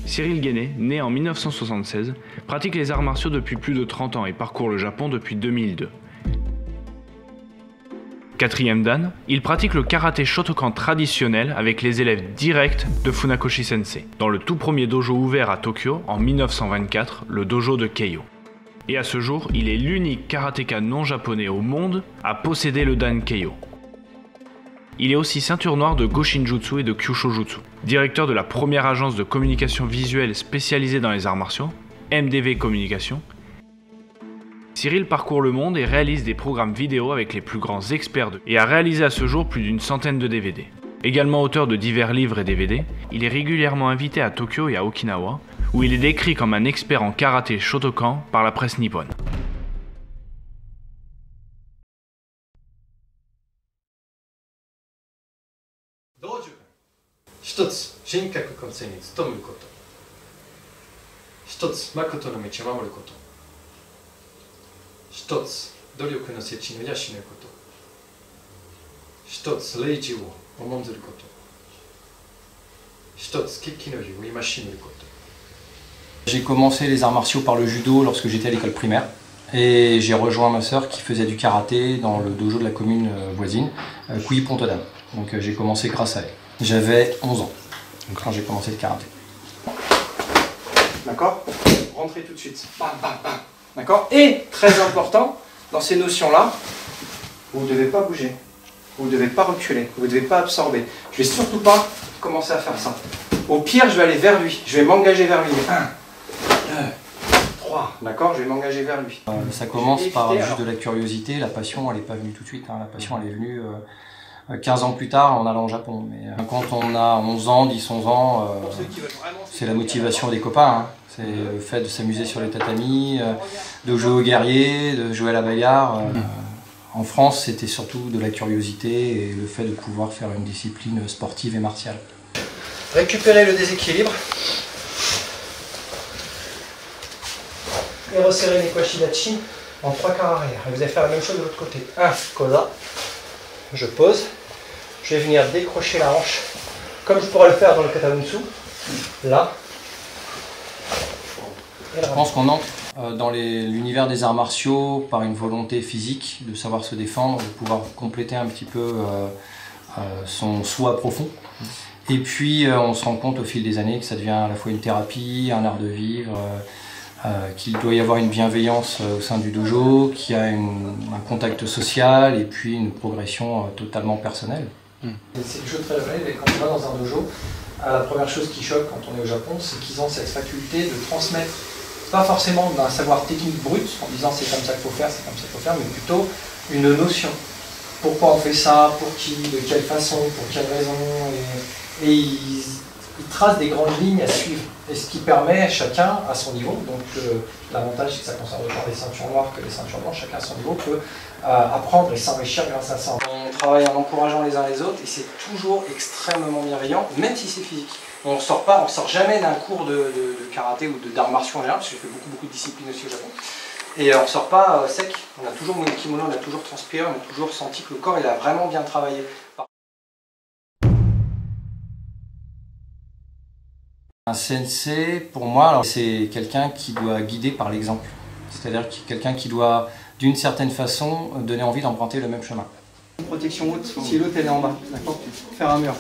Cyril Guéné, né en 1976, pratique les arts martiaux depuis plus de 30 ans et parcourt le Japon depuis 2002. Quatrième dan, il pratique le karaté Shotokan traditionnel avec les élèves directs de Funakoshi Sensei, dans le tout premier dojo ouvert à Tokyo en 1924, le dojo de Keiyo. Et à ce jour, il est l'unique karatéka non japonais au monde à posséder le dan Keiyo. Il est aussi ceinture noire de Goshinjutsu et de Kyushojutsu, directeur de la première agence de communication visuelle spécialisée dans les arts martiaux, MDV Communication. Cyril parcourt le monde et réalise des programmes vidéo avec les plus grands experts et a réalisé à ce jour plus d'une centaine de DVD. Également auteur de divers livres et DVD, il est régulièrement invité à Tokyo et à Okinawa, où il est décrit comme un expert en karaté Shotokan par la presse nippone. J'ai commencé les arts martiaux par le judo lorsque j'étais à l'école primaire et j'ai rejoint ma sœur qui faisait du karaté dans le dojo de la commune voisine, Couilly Pontodame. Donc j'ai commencé grâce à elle. J'avais 11 ans quand j'ai commencé le karaté. D'accord? Rentrez tout de suite. Bam, bam, bam. D'accord? Et très important, dans ces notions-là, vous ne devez pas bouger, vous ne devez pas reculer, vous ne devez pas absorber. Je ne vais surtout pas commencer à faire ça. Au pire, je vais aller vers lui, je vais m'engager vers lui. 1, 2, 3, d'accord? Je vais m'engager vers lui. Ça commence par juste de la curiosité, la passion, elle n'est pas venue tout de suite. La passion, elle est venue 15 ans plus tard en allant au Japon. Mais quand on a 11 ans, 10, 11 ans, c'est la motivation des copains. C'est le fait de s'amuser sur les tatamis, de jouer aux guerriers, de jouer à la bagarre. En France, c'était surtout de la curiosité et le fait de pouvoir faire une discipline sportive et martiale. Récupérez le déséquilibre et resserrez les Kwashidachi en 3 quarts arrière. Et vous allez faire la même chose de l'autre côté. 1, koza, je pose, je vais venir décrocher la hanche comme je pourrais le faire dans le Katabuntsu, là. Je pense qu'on entre dans l'univers des arts martiaux par une volonté physique de savoir se défendre, de pouvoir compléter un petit peu son soi profond. Et puis on se rend compte au fil des années que ça devient à la fois une thérapie, un art de vivre, qu'il doit y avoir une bienveillance au sein du dojo, qu'il y a un contact social et puis une progression totalement personnelle. C'est quelque chose de très japonais, quand on va dans un dojo, la première chose qui choque quand on est au Japon, c'est qu'ils ont cette faculté de transmettre, pas forcément d'un savoir technique brut, en disant c'est comme ça qu'il faut faire, c'est comme ça qu'il faut faire, mais plutôt une notion. Pourquoi on fait ça, pour qui, de quelle façon, pour quelle raison, et ils tracent des grandes lignes à suivre. Et ce qui permet à chacun, à son niveau, donc l'avantage c'est que ça concerne autant les ceintures noires que les ceintures blanches, chacun à son niveau peut apprendre et s'enrichir grâce à ça. On travaille en encourageant les uns les autres et c'est toujours extrêmement bienveillant, même si c'est physique. On ne sort jamais d'un cours de karaté ou d'arts martiaux en général, parce que j'ai fait beaucoup de disciplines aussi au Japon. Et on ne sort pas sec, on a toujours mis le kimono, on a toujours transpiré, on a toujours senti que le corps il a vraiment bien travaillé. Un sensei, pour moi, c'est quelqu'un qui doit guider par l'exemple. C'est-à-dire quelqu'un qui doit, d'une certaine façon, donner envie d'emprunter le même chemin. Une protection haute, si l'autre elle est en bas, d'accord? Faire un mur.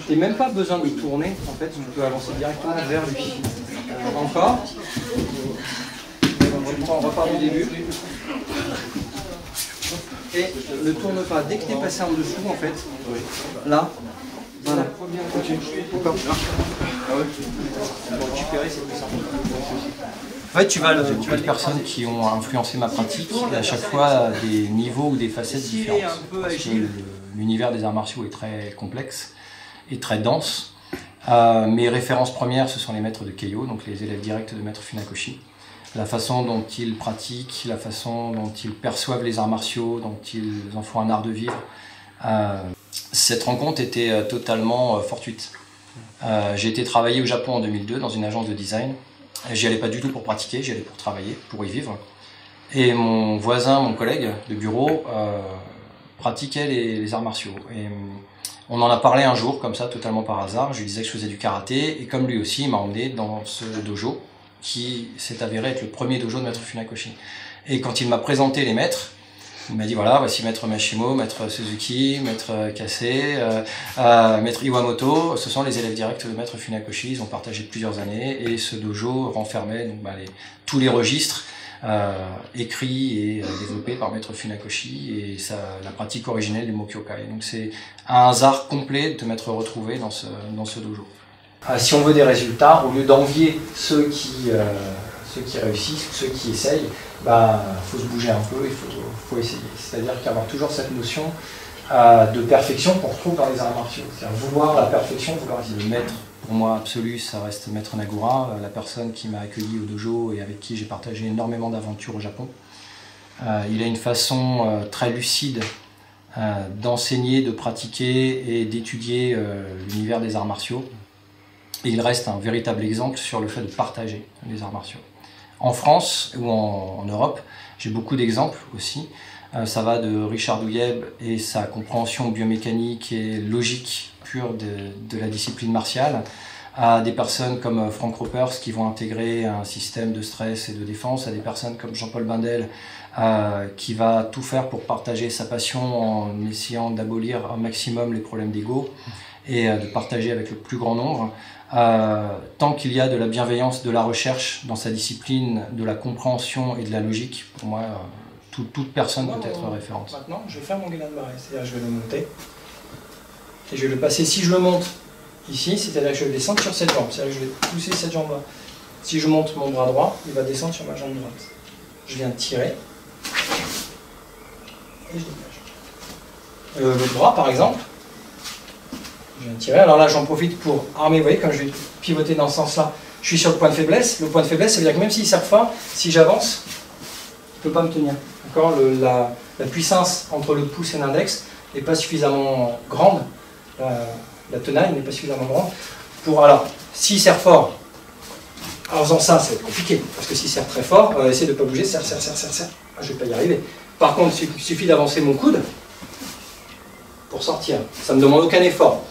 Tu n'as même pas besoin de tourner, en fait, tu peux avancer directement vers lui. Encore. On repart du début. Et ne tourne pas. Dès que tu es passé en dessous, en fait, là, voilà. Encore. Pour récupérer, c'est plus simple. En fait, tu vas beaucoup de personnes qui ont influencé ma pratique, et à chaque fois des niveaux ou des facettes différentes. Parce que l'univers des arts martiaux est très complexe et très dense. Mes références premières, ce sont les maîtres de Keiyo, donc les élèves directs de maître Funakoshi. La façon dont ils pratiquent, la façon dont ils perçoivent les arts martiaux, dont ils en font un art de vivre. Cette rencontre était totalement fortuite. J'ai été travailler au Japon en 2002 dans une agence de design. J'y allais pas du tout pour pratiquer, j'y allais pour travailler, pour y vivre. Et mon voisin, mon collègue de bureau, pratiquait les arts martiaux. Et on en a parlé un jour, comme ça, totalement par hasard. Je lui disais que je faisais du karaté, et comme lui aussi, il m'a emmené dans ce dojo, qui s'est avéré être le premier dojo de Maître Funakoshi. Et quand il m'a présenté les maîtres, il m'a dit voilà, voici Maître Mashimo, Maître Suzuki, Maître Kase, Maître Iwamoto, ce sont les élèves directs de Maître Funakoshi, ils ont partagé plusieurs années, et ce dojo renfermait donc, tous les registres écrits et développés par Maître Funakoshi, et la pratique originelle du Mokyokai. Donc c'est un hasard complet de m'être retrouvé dans ce dojo. Si on veut des résultats, au lieu d'envier ceux qui réussissent, ceux qui essayent, faut se bouger un peu, il faut essayer. C'est-à-dire qu'avoir toujours cette notion de perfection qu'on retrouve dans les arts martiaux. C'est-à-dire vouloir la perfection, vouloir essayer. Le maître, pour moi, absolu, ça reste Maître Nagura, la personne qui m'a accueilli au dojo et avec qui j'ai partagé énormément d'aventures au Japon. Il a une façon très lucide d'enseigner, de pratiquer et d'étudier l'univers des arts martiaux. Et il reste un véritable exemple sur le fait de partager les arts martiaux. En France ou en Europe, j'ai beaucoup d'exemples aussi. Ça va de Richard Douyeb et sa compréhension biomécanique et logique pure de la discipline martiale, à des personnes comme Frank Ropers qui vont intégrer un système de stress et de défense, à des personnes comme Jean-Paul Bindel qui va tout faire pour partager sa passion en essayant d'abolir un maximum les problèmes d'ego et de partager avec le plus grand nombre. Tant qu'il y a de la bienveillance, de la recherche dans sa discipline, de la compréhension et de la logique, pour moi, toute personne peut être référente. Maintenant, je vais faire mon Gedan Barai, c'est-à-dire je vais le monter et je vais le passer. Si je le monte ici, c'est-à-dire que je vais descendre sur cette jambe, c'est-à-dire que je vais pousser cette jambe-là. Si je monte mon bras droit, il va descendre sur ma jambe droite. Je viens tirer et je dégage. Le bras, par exemple, je viens tirer. Alors là, j'en profite pour armer. Vous voyez, comme je vais pivoter dans ce sens-là, je suis sur le point de faiblesse. Le point de faiblesse, ça veut dire que même s'il serre fort, si j'avance, il ne peut pas me tenir. La puissance entre le pouce et l'index n'est pas suffisamment grande. La tenaille n'est pas suffisamment grande. Alors, s'il serre fort, en faisant ça, ça va être compliqué. Parce que s'il serre très fort, essayer de ne pas bouger, serre. Je ne vais pas y arriver. Par contre, il suffit d'avancer mon coude pour sortir. Ça ne me demande aucun effort.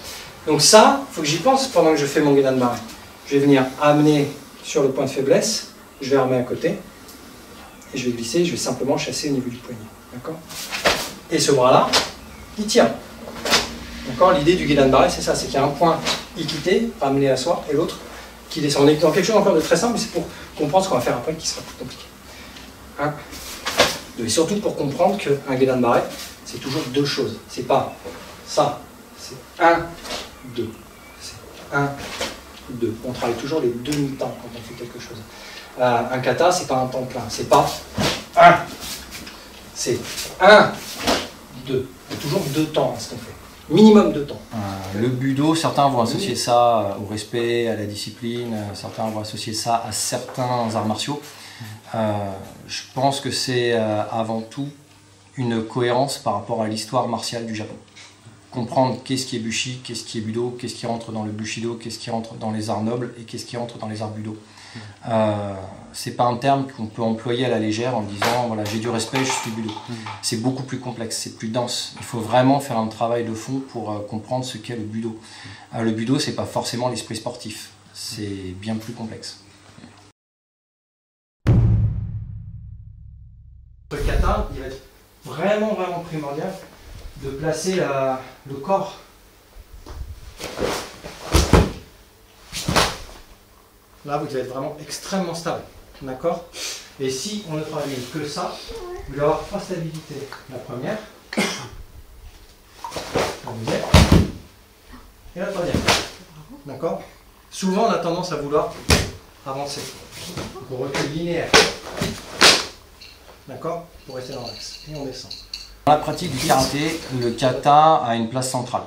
Donc ça, il faut que j'y pense pendant que je fais mon Gedan Barai. Je vais venir amener sur le point de faiblesse, je vais armer à côté, et je vais glisser, je vais simplement chasser au niveau du poignet. D'accord ? Et ce bras-là, il tient. D'accord ? L'idée du Gedan Barai, c'est ça, c'est qu'il y a un point équité, ramené à soi, et l'autre qui descend. On est dans quelque chose encore de très simple, mais c'est pour comprendre ce qu'on va faire après qui sera plus compliqué. 1, 2. Et surtout pour comprendre qu'un Gedan Barai, c'est toujours deux choses. C'est pas ça, c'est 1, 2. C'est 1, 2. On travaille toujours les demi-temps quand on fait quelque chose. Un kata, c'est pas un temps plein. C'est pas 1. C'est 1, 2. Il y a toujours deux temps à ce qu'on fait. Minimum 2 temps. Le budo, certains vont associer ça au respect, à la discipline, certains vont associer ça à certains arts martiaux. Je pense que c'est avant tout une cohérence par rapport à l'histoire martiale du Japon. Comprendre qu'est-ce qui est bushi, qu'est-ce qui est budo, qu'est-ce qui rentre dans le bushido, qu'est-ce qui rentre dans les arts nobles et qu'est-ce qui rentre dans les arts budo. C'est pas un terme qu'on peut employer à la légère en disant voilà, j'ai du respect, je suis budo. C'est beaucoup plus complexe, c'est plus dense. Il faut vraiment faire un travail de fond pour comprendre ce qu'est le budo. Le budo, c'est pas forcément l'esprit sportif, c'est bien plus complexe. Le kata, il va être vraiment primordial de placer le corps. Là, vous devez être vraiment extrêmement stable. D'accord ? Et si on ne travaille que ça, vous allez avoir 3 stabilités. La première, la deuxième et la troisième. D'accord ? Souvent, on a tendance à vouloir avancer. Pour recul linéaire. D'accord ? Pour rester dans l'axe. Et on descend. Dans la pratique du karaté, le kata a une place centrale.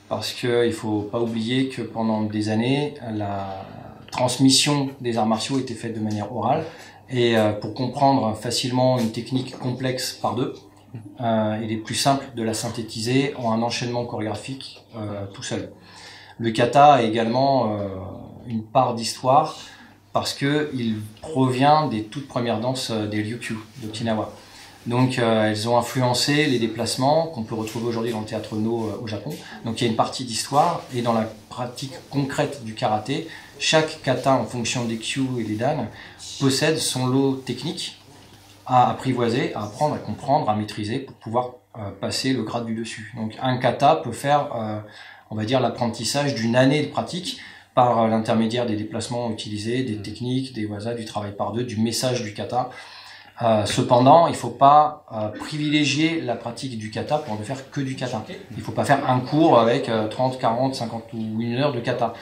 Parce qu'il ne faut pas oublier que pendant des années, la transmission des arts martiaux était faite de manière orale. Et pour comprendre facilement une technique complexe par deux, il est plus simple de la synthétiser en un enchaînement chorégraphique tout seul. Le kata a également une part d'histoire parce qu'il provient des toutes premières danses des Ryukyu d'Okinawa. Donc elles ont influencé les déplacements qu'on peut retrouver aujourd'hui dans le théâtre No au Japon. Donc il y a une partie d'histoire, et dans la pratique concrète du karaté, chaque kata en fonction des kyu et des dan possède son lot technique à apprivoiser, à apprendre, à comprendre, à maîtriser pour pouvoir passer le grade du dessus. Donc un kata peut faire, on va dire, l'apprentissage d'une année de pratique par l'intermédiaire des déplacements utilisés, des techniques, des waza, du travail par deux, du message du kata. Cependant, il ne faut pas privilégier la pratique du kata pour ne faire que du kata. Il ne faut pas faire un cours avec 30, 40, 50 ou une heure de kata.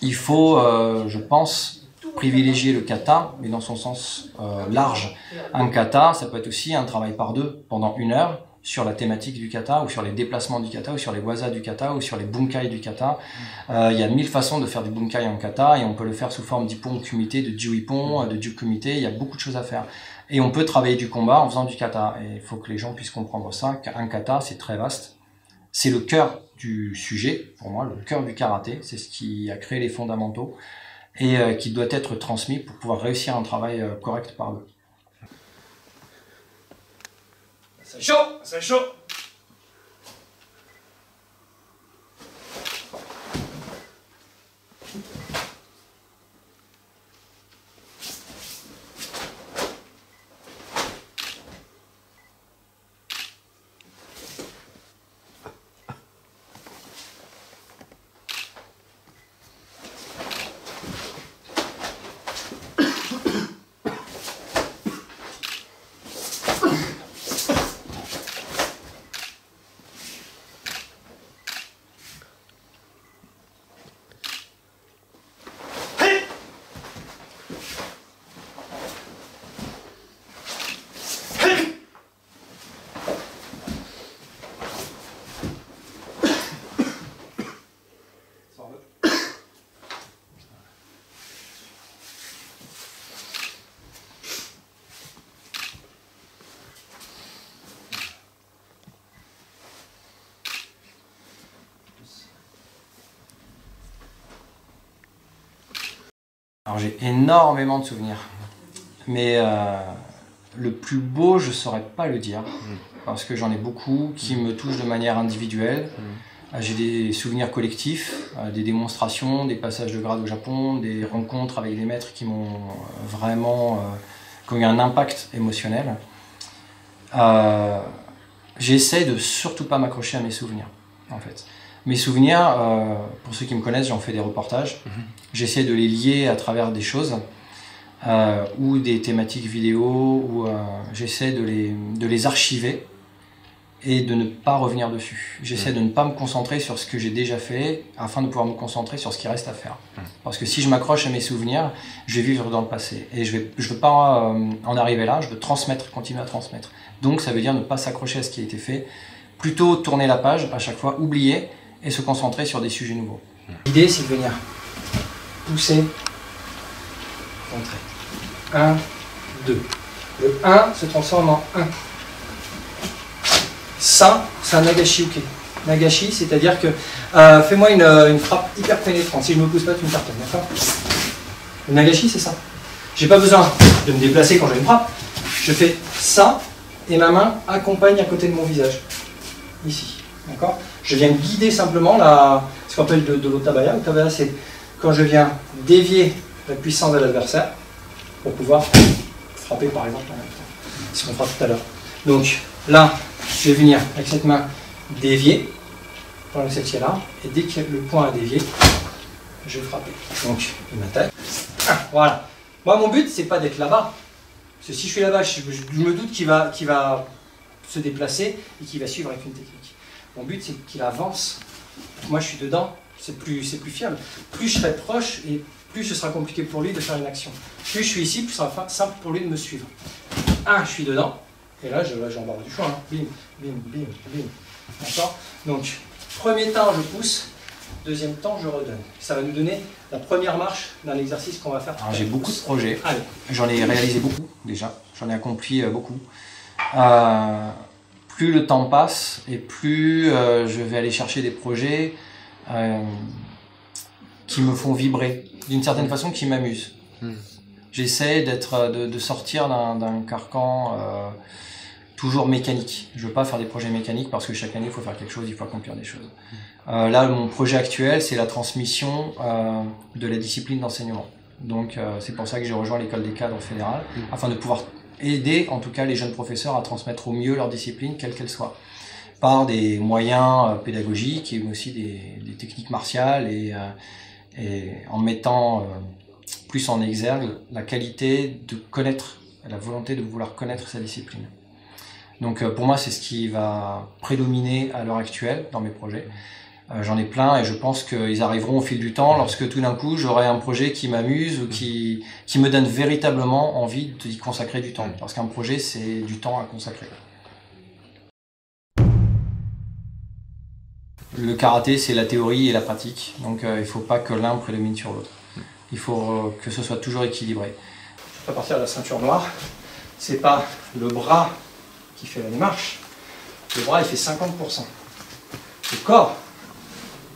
Il faut, je pense, privilégier le kata, mais dans son sens large. Un kata, ça peut être aussi un travail par deux pendant une heure sur la thématique du kata, ou sur les déplacements du kata, ou sur les waza du kata, ou sur les bunkai du kata. Il y a 1000 façons de faire du bunkai en kata, et on peut le faire sous forme d'ippon kumite, de jiu-ippon, de jiu-kumite. Il y a beaucoup de choses à faire. Et on peut travailler du combat en faisant du kata. Et il faut que les gens puissent comprendre ça, qu'un kata, c'est très vaste. C'est le cœur du sujet, pour moi, le cœur du karaté. C'est ce qui a créé les fondamentaux, et qui doit être transmis pour pouvoir réussir un travail correct par eux. C'est chaud, c'est chaud. Alors j'ai énormément de souvenirs, mais le plus beau, je ne saurais pas le dire, parce que j'en ai beaucoup qui me touchent de manière individuelle. J'ai des souvenirs collectifs, des démonstrations, des passages de grade au Japon, des rencontres avec des maîtres qui m'ont vraiment qui ont eu un impact émotionnel. J'essaie de surtout pas m'accrocher à mes souvenirs, en fait. Mes souvenirs, pour ceux qui me connaissent, j'en fais des reportages. J'essaie de les lier à travers des choses ou des thématiques vidéo, ou j'essaie de les archiver et de ne pas revenir dessus. J'essaie de ne pas me concentrer sur ce que j'ai déjà fait afin de pouvoir me concentrer sur ce qui reste à faire. Parce que si je m'accroche à mes souvenirs, je vais vivre dans le passé. Et je veux pas en arriver là, je veux transmettre, continuer à transmettre. Donc ça veut dire ne pas s'accrocher à ce qui a été fait, plutôt tourner la page à chaque fois, oublier et se concentrer sur des sujets nouveaux. L'idée, c'est de venir pousser, rentrer. 1, 2. Le 1 se transforme en 1. Ça, c'est un nagashi uke. Nagashi, c'est-à-dire que fais-moi une frappe hyper pénétrante. Si je ne me pousse pas, tu me cartonnes, d'accord? Le nagashi, c'est ça. J'ai pas besoin de me déplacer quand j'ai une frappe. Je fais ça et ma main accompagne à côté de mon visage. Ici, d'accord? Je viens guider simplement ce qu'on appelle de l'otabaya. L'otabaya, c'est quand je viens dévier la puissance de l'adversaire pour pouvoir frapper, par exemple, ce qu'on fera tout à l'heure. Donc là, je vais venir avec cette main dévier, prendre celle-ci là, et dès que le point a dévié, je vais frapper. Donc, il m'attaque. Voilà. Moi, mon but, c'est pas d'être là-bas. Parce que si je suis là-bas, je me doute qu'il va se déplacer et qu'il va suivre avec une technique. Mon but, c'est qu'il avance. Moi, je suis dedans. C'est plus fiable. Plus je serai proche et plus ce sera compliqué pour lui de faire une action. Plus je suis ici, plus ce sera simple pour lui de me suivre. Je suis dedans. Et là, j'embarque du choix. Hein. Bim, bim, bim, bim. D'accord? Donc, premier temps, je pousse. Deuxième temps, je redonne. Ça va nous donner la première marche d'un exercice qu'on va faire. J'ai beaucoup de projets. J'en ai réalisé beaucoup déjà. J'en ai accompli beaucoup. Plus le temps passe et plus je vais aller chercher des projets qui me font vibrer, d'une certaine façon qui m'amusent. J'essaie de sortir d'un carcan toujours mécanique. Je veux pas faire des projets mécaniques parce que chaque année il faut faire quelque chose, il faut accomplir des choses. Là, mon projet actuel, c'est la transmission de la discipline d'enseignement. Donc c'est pour ça que j'ai rejoint l'école des cadres fédérale, afin de pouvoir aider en tout cas les jeunes professeurs à transmettre au mieux leur discipline, quelle qu'elle soit, par des moyens pédagogiques et aussi des techniques martiales et en mettant plus en exergue la qualité de connaître, la volonté de vouloir connaître sa discipline. Donc pour moi, c'est ce qui va prédominer à l'heure actuelle dans mes projets. J'en ai plein et je pense qu'ils arriveront au fil du temps lorsque tout d'un coup j'aurai un projet qui m'amuse ou qui me donne véritablement envie d'y consacrer du temps. Parce qu'un projet, c'est du temps à consacrer. Le karaté, c'est la théorie et la pratique, donc il ne faut pas que l'un prédomine sur l'autre. Il faut que ce soit toujours équilibré. À partir de la ceinture noire, c'est pas le bras qui fait la démarche, le bras il fait 50%. Le corps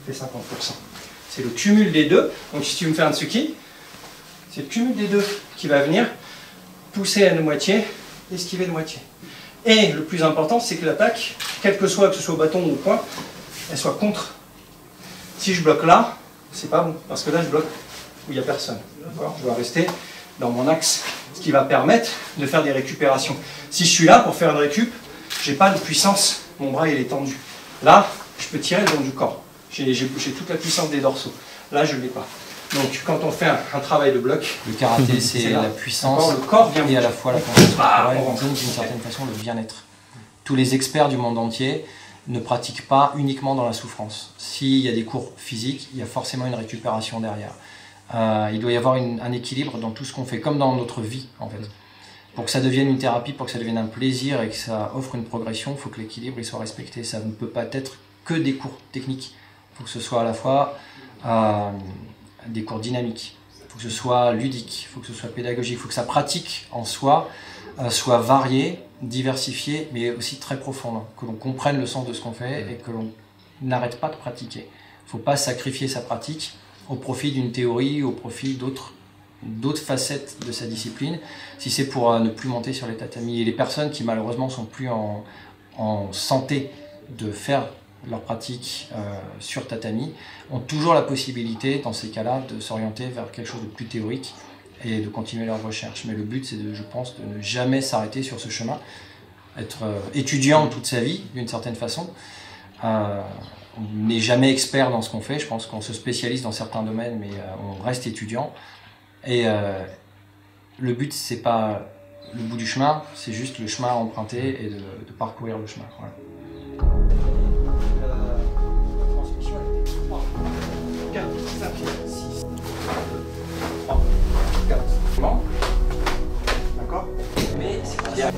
fait 50%. C'est le cumul des deux. Donc si tu me fais un tsuki, c'est le cumul des deux qui va venir pousser à une moitié, esquiver de moitié. Et le plus important, c'est que l'attaque, quel que ce soit au bâton ou au poing, elle soit contre. Si je bloque là, c'est pas bon, parce que là je bloque où il n'y a personne. Je dois rester dans mon axe, ce qui va permettre de faire des récupérations. Si je suis là pour faire une récup, j'ai pas de puissance, mon bras il est tendu. Là, je peux tirer le long du corps. J'ai toute la puissance des dorsaux. Là, je ne l'ai pas. Donc, quand on fait un travail de bloc... Le karaté, c'est la puissance le corps vient et à la fois la conscience corporelle, donc d'une certaine façon le bien-être. Tous les experts du monde entier ne pratiquent pas uniquement dans la souffrance. S'il y a des cours physiques, il y a forcément une récupération derrière. Il doit y avoir un équilibre dans tout ce qu'on fait, comme dans notre vie, en fait. Pour que ça devienne une thérapie, pour que ça devienne un plaisir et que ça offre une progression, il faut que l'équilibre soit respecté. Ça ne peut pas être que des cours techniques. Il faut que ce soit à la fois des cours dynamiques, il faut que ce soit ludique, il faut que ce soit pédagogique, il faut que sa pratique en soi soit variée, diversifiée, mais aussi très profonde, que l'on comprenne le sens de ce qu'on fait et que l'on n'arrête pas de pratiquer. Il ne faut pas sacrifier sa pratique au profit d'une théorie, au profit d'autres facettes de sa discipline, si c'est pour ne plus monter sur les tatamis. Et les personnes qui malheureusement sont plus en santé de faire leur pratique sur tatami ont toujours la possibilité, dans ces cas-là, de s'orienter vers quelque chose de plus théorique et de continuer leur recherche. Mais le but, c'est, je pense, de ne jamais s'arrêter sur ce chemin, être étudiant toute sa vie, d'une certaine façon. On n'est jamais expert dans ce qu'on fait, je pense qu'on se spécialise dans certains domaines, mais on reste étudiant. Et le but, c'est pas le bout du chemin, c'est juste le chemin à emprunter et de parcourir le chemin. Voilà. La transmission, elle était 3, 4, 5, 6, 3, 4. D'accord ? Mais c'est